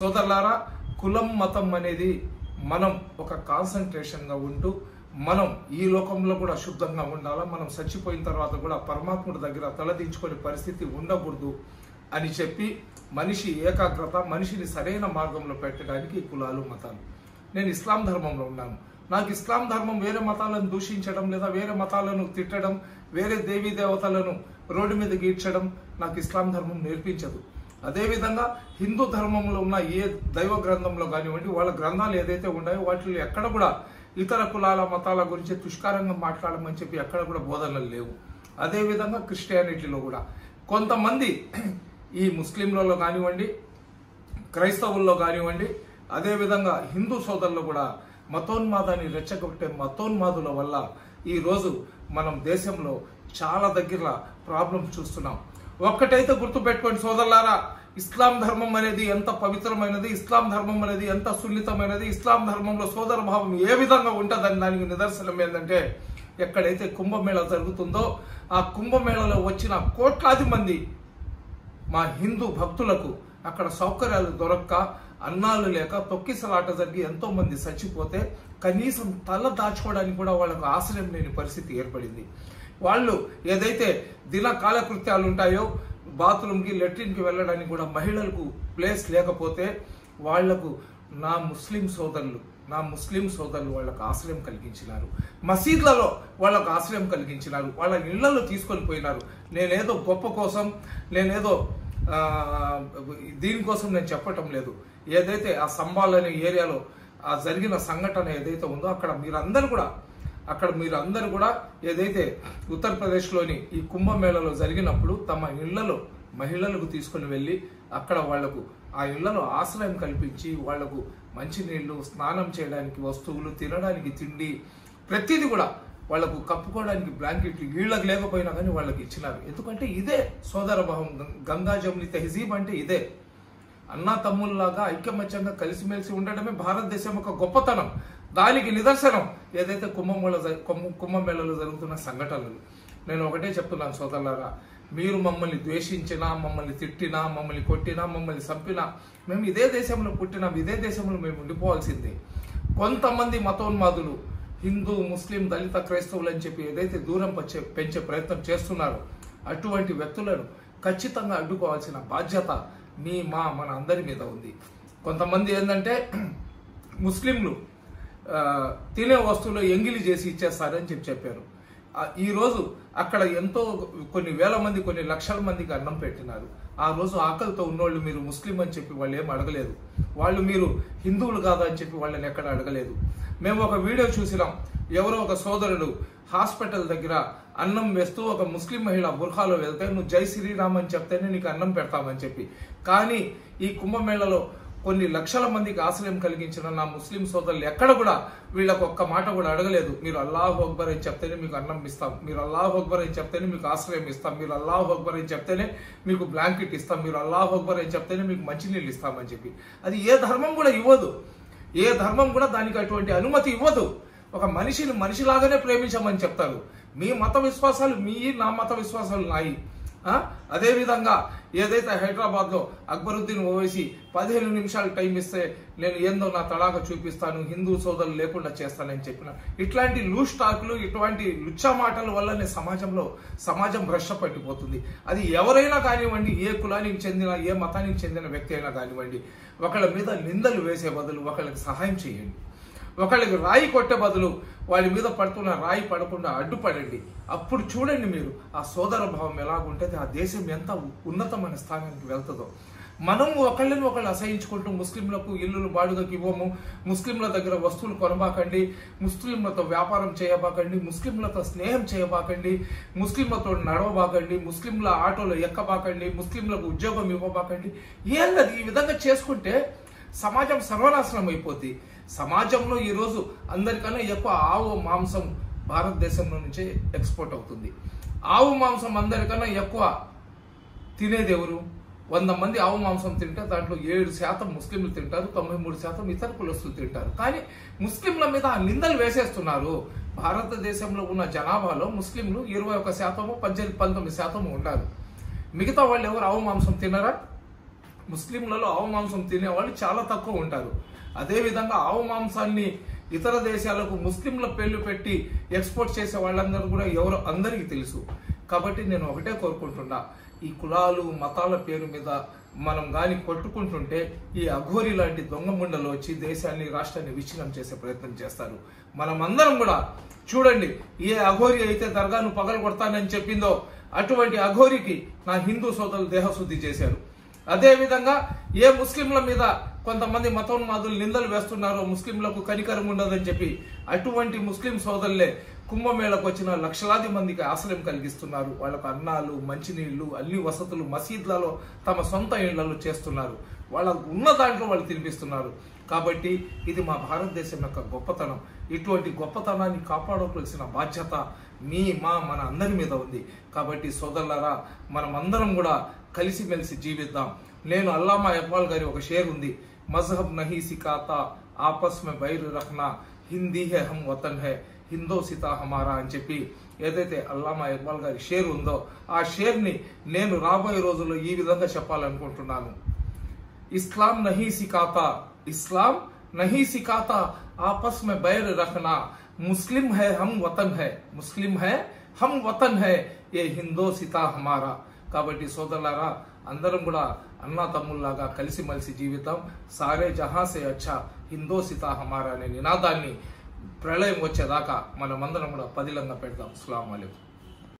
సోదరులారా, కులం మతం అనేది మనం ఒక కాన్సంట్రేషన్గా ఉంటూ మనం ఈ లోకంలో కూడా శుద్ధంగా ఉండాలా, మనం చచ్చిపోయిన తర్వాత కూడా పరమాత్ముడి దగ్గర తలదించుకునే పరిస్థితి ఉండకూడదు అని చెప్పి మనిషి ఏకాగ్రత, మనిషిని సరైన మార్గంలో పెట్టడానికి కులాలు మతాలు. నేను ఇస్లాం ధర్మంలో ఉన్నాను. నాకు ఇస్లాం ధర్మం వేరే మతాలను దూషించడం లేదా వేరే మతాలను తిట్టడం, వేరే దేవీ దేవతలను రోడ్డు మీద గీడ్చడం నాకు ఇస్లాం ధర్మం నేర్పించదు. అదేవిధంగా హిందూ ధర్మంలో ఉన్న ఏ దైవ గ్రంథంలో కానివ్వండి, వాళ్ళ గ్రంథాలు ఏదైతే ఉన్నాయో వాటిలో ఎక్కడ కూడా ఇతర కులాల మతాల గురించి తుష్కారంగా మాట్లాడమని చెప్పి ఎక్కడ కూడా బోధనలు లేవు. అదేవిధంగా క్రిస్టియానిటీలో కూడా కొంతమంది ఈ ముస్లింలలో కానివ్వండి, క్రైస్తవుల్లో కానివ్వండి, అదేవిధంగా హిందూ సోదరులు కూడా మతోన్మాదాన్ని రెచ్చగొట్టే మతోన్మాదుల వల్ల ఈరోజు మనం దేశంలో చాలా దగ్గర ప్రాబ్లమ్స్ చూస్తున్నాం. ఒక్కటైతే గుర్తుపెట్టుకోండి సోదరులారా, ఇస్లాం ధర్మం అనేది ఎంత పవిత్రమైనది, ఇస్లాం ధర్మం అనేది ఎంత సున్నితమైనది, ఇస్లాం ధర్మంలో సోదర భావం ఏ విధంగా ఉంటుందని దానికి నిదర్శనం ఏంటంటే, ఎక్కడైతే కుంభమేళ జరుగుతుందో ఆ కుంభమేళలో వచ్చిన కోట్లాది మంది మా హిందూ భక్తులకు అక్కడ సౌకర్యాలు దొరక్క, అన్నాలు లేక తొక్కిసలాట జరిగి ఎంతో మంది చచ్చిపోతే కనీసం తల దాచుకోవడానికి కూడా వాళ్ళకు ఆశ్రయం లేని పరిస్థితి ఏర్పడింది. వాళ్ళు ఏదైతే దిన కాలకృత్యాలు ఉంటాయో, బాత్రూమ్కి లెట్రిన్కి వెళ్ళడానికి కూడా మహిళలకు ప్లేస్ లేకపోతే వాళ్లకు నా ముస్లిం సోదరులు వాళ్ళకు ఆశ్రయం కలిగించినారు. మసీద్లలో వాళ్ళకు ఆశ్రయం కలిగించినారు. వాళ్ళ ఇళ్లలో తీసుకొని పోయినారు. నేనేదో గొప్ప కోసం, నేనేదో దీనికోసం నేను చెప్పటం లేదు. ఏదైతే ఆ సంబాల్ అనే ఏరియాలో ఆ జరిగిన సంఘటన ఏదైతే ఉందో అక్కడ మీరందరూ కూడా ఏదైతే ఉత్తరప్రదేశ్లోని ఈ కుంభమేళలో జరిగినప్పుడు తమ ఇళ్లలో మహిళలకు తీసుకుని వెళ్ళి అక్కడ వాళ్లకు ఆ ఇళ్లలో ఆశ్రయం కల్పించి వాళ్లకు మంచినీళ్లు, స్నానం చేయడానికి వస్తువులు, తినడానికి తిండి, ప్రతిదీ కూడా వాళ్లకు కప్పుకోవడానికి బ్లాంకెట్లు, వీళ్ళకి లేకపోయినా కానీ వాళ్ళకి ఇచ్చినారు. ఎందుకంటే ఇదే సోదర భావం. గంగా జముని తెహజీబ్ అంటే ఇదే. అన్నా తమ్ముల్లాగా ఐక్యమత్యంగా కలిసిమెలిసి ఉండడమే భారతదేశం యొక్క గొప్పతనం. దానికి నిదర్శనం ఏదైతే కుంభమేళలో జరుగుతున్న సంఘటనలు. నేను ఒకటే చెప్తున్నాను సోదరులారా, మీరు మమ్మల్ని ద్వేషించినా, మమ్మల్ని తిట్టినా, మమ్మల్ని కొట్టినా, మమ్మల్ని చంపినా, మేము ఇదే దేశంలో పుట్టినాం, ఇదే దేశంలో మేము ఉండిపోవాల్సిందే. కొంతమంది మతోన్మాదులు హిందూ, ముస్లిం, దళిత, క్రైస్తవులు అని చెప్పి ఏదైతే దూరం పెంచే ప్రయత్నం చేస్తున్నారో అటువంటి వ్యక్తులను ఖచ్చితంగా అడ్డుకోవాల్సిన బాధ్యత మన అందరి మీద ఉంది. కొంతమంది ఏంటంటే ముస్లింలు తినే వస్తువులు ఎంగిలి చేసి ఇచ్చేస్తారని చెప్పారు. ఈరోజు అక్కడ ఎంతో కొన్ని వేల మంది, కొన్ని లక్షల మందికి అన్నం పెట్టినారు. ఆ రోజు ఆకలితో ఉన్నోళ్ళు మీరు ముస్లిం అని చెప్పి వాళ్ళు ఏం అడగలేదు. వాళ్ళు మీరు హిందువులు కాదా అని చెప్పి వాళ్ళని ఎక్కడ అడగలేదు. మేము ఒక వీడియో చూసినాం. ఎవరో ఒక సోదరుడు హాస్పిటల్ దగ్గర అన్నం వేస్తూ ఒక ముస్లిం మహిళ బుర్ఖాలో వెళ్తే నువ్వు జై శ్రీరామ్ అని చెప్తేనే నీకు అన్నం పెడతామని చెప్పి. కానీ ఈ కుంభమేళలో కొన్ని లక్షల మందికి ఆశ్రయం కలిగించిన నా ముస్లిం సోదరులు ఎక్కడ కూడా వీళ్ళకు ఒక్క మాట కూడా అడగలేదు. మీరు అల్లాహు అక్బర్ అని చెప్తేనే మీకు అన్నం ఇస్తాం, మీరు అల్లాహు అక్బర్ అని చెప్తేనే మీకు ఆశ్రయం ఇస్తాం, మీరు అల్లాహు అక్బర్ అని చెప్తేనే మీకు బ్లాంకెట్ ఇస్తాం, మీరు అల్లాహు అక్బర్ అని చెప్తేనే మీకు మంచినీళ్ళు ఇస్తామని చెప్పి. అది ఏ ధర్మం కూడా ఇవ్వదు. ఏ ధర్మం కూడా దానికి అటువంటి అనుమతి ఇవ్వదు. ఒక మనిషిని మనిషిలాగానే ప్రేమించమని చెప్తారు. మీ మత విశ్వాసాలు నా మత విశ్వాసాలు నాయి. అదేవిధంగా ఏదైతే హైదరాబాద్లో అక్బరుద్దీన్ ఓవైసీ 15 నిమిషాలు టైం ఇస్తే నేను ఏందో నా తడాక చూపిస్తాను, హిందూ సోదరులు లేకుండా చేస్తానని చెప్పిన ఇట్లాంటి లూజ్ టాక్లు, ఇటువంటి లుచ్చా మాటల వల్లనే సమాజం భ్రష్ట పట్టిపోతుంది. అది ఎవరైనా కానివ్వండి, ఏ కులానికి చెందిన, ఏ మతానికి చెందిన వ్యక్తి అయినా కానివ్వండి, ఒకళ్ళ మీద నిందలు వేసే బదులు ఒకళ్ళకి సహాయం చేయండి. ఒకళ్ళకి రాయి కొట్టే బదులు వాళ్ళ మీద పడుతున్న రాయి పడకుండా అడ్డుపడండి. అప్పుడు చూడండి మీరు ఆ సోదర భావం ఎలాగుంటుంది, ఆ దేశం ఎంత ఉన్నతమైన స్థానానికి వెళ్తుందో. మనం ఒకళ్ళని ఒకళ్ళు అసహించుకుంటూ ముస్లింలకు ఇల్లులు బాడుగకి ఇవ్వము, ముస్లింల దగ్గర వస్తువులు కొనబాకండి, ముస్లింలతో వ్యాపారం చేయబాకండి, ముస్లింలతో స్నేహం చేయబాకండి, ముస్లింలతో నడవబాకండి, ముస్లింల ఆటోలో ఎక్కబాకండి, ముస్లింలకు ఉద్యోగం ఇవ్వబాకండి. ఏంటది? ఈ విధంగా చేసుకుంటే సమాజం సర్వనాశనం అయిపోద్ది. సమాజంలో ఈరోజు అందరికన్నా ఎక్కువ ఆవు మాంసం భారతదేశంలో నుంచే ఎక్స్పోర్ట్ అవుతుంది. ఆవు మాంసం అందరికన్నా ఎక్కువ తినేది ఎవరు? 100 మంది ఆవు మాంసం తింటే దాంట్లో 7% ముస్లింలు తింటారు, 93% ఇతర కులస్తులు తింటారు. కానీ ముస్లింల మీద ఆ నిందలు వేసేస్తున్నారు. భారతదేశంలో ఉన్న జనాభాలో ముస్లింలు 21%, 19% ఉంటారు. మిగతా వాళ్ళు ఎవరు ఆవు మాంసం తినరా? ముస్లింలలో ఆవు మాంసం తినేవాళ్ళు చాలా తక్కువ ఉంటారు. అదేవిధంగా ఆవు మాంసాన్ని ఇతర దేశాలకు ముస్లింల పేర్లు పెట్టి ఎక్స్పోర్ట్ చేసే వాళ్ళందరూ కూడా ఎవరో అందరికీ తెలుసు. కాబట్టి నేను ఒకటే కోరుకుంటున్నా, ఈ కులాలు మతాల పేరు మీద మనం గాని కొట్టుకుంటుంటే ఈ అఘోరి లాంటి దొంగ ముండలు వచ్చి దేశాన్ని రాష్ట్రాన్ని విచ్ఛిన్నం చేసే ప్రయత్నం చేస్తారు. మనమందరం కూడా చూడండి, ఏ అఘోరి అయితే దర్గాను పగలు కొడతానని చెప్పిందో అటువంటి అఘోరికి నా హిందూ సోదరులు దేహశుద్ధి చేశారు. అదేవిధంగా ఏ ముస్లింల మీద కొంతమంది మతోన్మాదులు నిందలు వేస్తున్నారో, ముస్లింలకు కనికరం ఉండదని చెప్పి అటువంటి ముస్లిం సోదరులే కుంభమేళకు వచ్చిన లక్షలాది మందికి ఆశ్రయం కలిగిస్తున్నారు. వాళ్ళకు అన్నాలు, మంచినీళ్లు, అన్ని వసతులు మసీద్లలో తమ సొంత ఇళ్లలో చేస్తున్నారు. వాళ్ళకు ఉన్న దాంట్లో వాళ్ళు తినిపిస్తున్నారు. కాబట్టి ఇది మా భారతదేశం యొక్క గొప్పతనం. ఇటువంటి గొప్పతనాన్ని కాపాడుకోవాల్సిన బాధ్యత మన అందరి మీద ఉంది. కాబట్టి సోదరులారా, మనమందరం కూడా కలిసిమెలిసి జీవిద్దాం. నేను అల్లామా ఇక్బాల్ గారి ఒక షేర్ ఉంది, మజహబ్ నహీ సికాతా ఆపస్ మే బైర్ రఖనా, హిందీ హే హమ్ వతన్ హే, హిందోసితా హమారా అని చెప్పి ఏదైతే అల్లామా ఇక్బాల్ గారి షేర్ ఉందో ఆ షేర్ని నేను రాబోయే రోజుల్లో ఈ విధంగా చెప్పాలనుకుంటున్నాను. ఇస్లాం నహీ సికాతా ఆపస్ మే బైర్ రఖనా, ముస్లిం హై హమ్ వతన్ హై, ఏ హిందోసితా హమారా. కాబట్టి సోదరులారా, అందరం కూడా అన్నా తమ్ముళ్లాగా కలిసిమెలిసి జీవితం. సారే జహాసే అచ్చా హిందోసితా హమారా అనే నినాదాన్ని ప్రళయం వచ్చేదాకా మనమందరం కూడా పదిలంగా పెడదాం. అస్సలాము అలైకుం.